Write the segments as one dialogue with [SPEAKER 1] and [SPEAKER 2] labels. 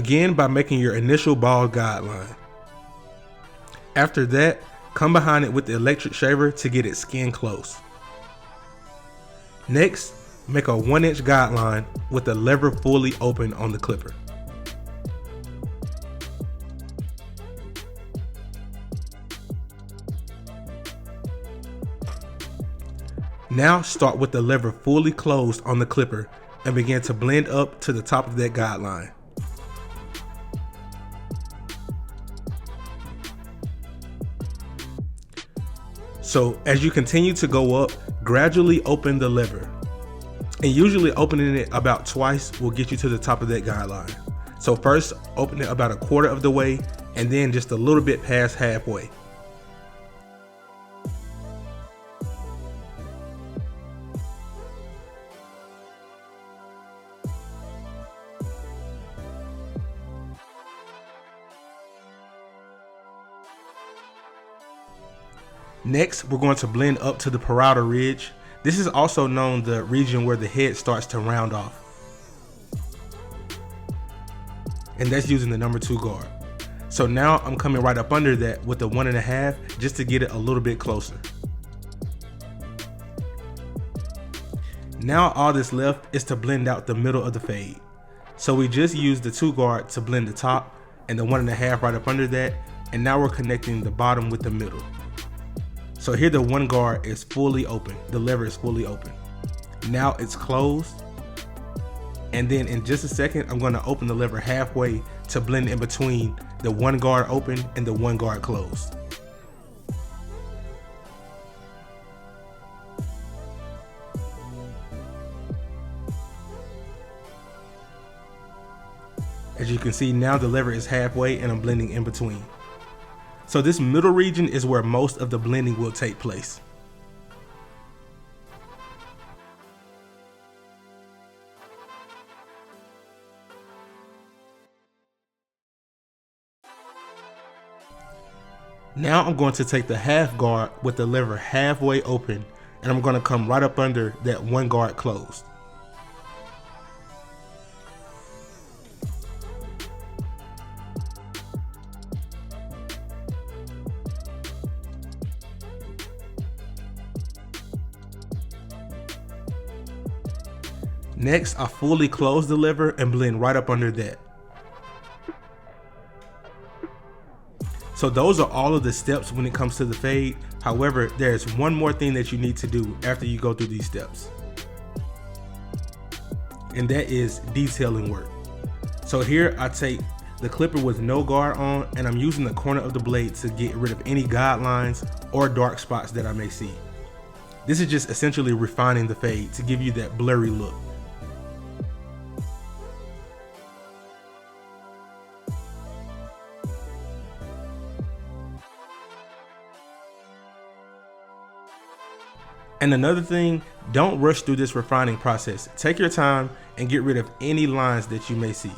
[SPEAKER 1] Begin by making your initial bald guideline. After that, come behind it with the electric shaver to get it skin close. Next, make a 1-inch guideline with the lever fully open on the clipper. Now start with the lever fully closed on the clipper and begin to blend up to the top of that guideline. So as you continue to go up, gradually open the lever. And usually opening it about twice will get you to the top of that guideline. So first open it about 1/4 of the way and then just a little bit past halfway. Next, we're going to blend up to the parietal ridge. This is also known the region where the head starts to round off. And that's using the number 2 guard. So now I'm coming right up under that with the 1.5 just to get it a little bit closer. Now all that's left is to blend out the middle of the fade. So we just used the 2 guard to blend the top and the 1.5 right up under that. And now we're connecting the bottom with the middle. So here the 1 guard is fully open. The lever is fully open. Now it's closed. And then in just a second, I'm going to open the lever halfway to blend in between the 1 guard open and the 1 guard closed. As you can see, now the lever is halfway and I'm blending in between. So this middle region is where most of the blending will take place. Now I'm going to take the 1/2 guard with the lever halfway open and I'm going to come right up under that 1 guard closed. Next, I fully close the lever and blend right up under that. So those are all of the steps when it comes to the fade. However, there's one more thing that you need to do after you go through these steps. And that is detailing work. So here I take the clipper with no guard on and I'm using the corner of the blade to get rid of any guidelines or dark spots that I may see. This is just essentially refining the fade to give you that blurry look. And another thing, don't rush through this refining process. Take your time and get rid of any lines that you may see.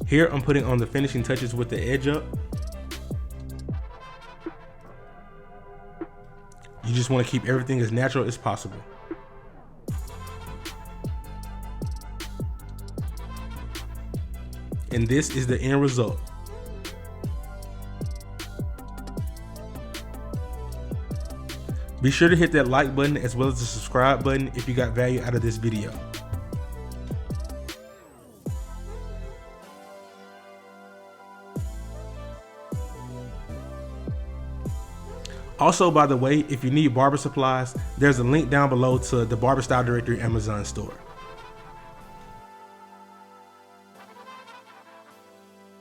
[SPEAKER 1] Here I'm putting on the finishing touches with the edge up. You just want to keep everything as natural as possible. And this is the end result. Be sure to hit that like button as well as the subscribe button if you got value out of this video. Also, by the way, if you need barber supplies, there's a link down below to the Barber Style Directory Amazon store.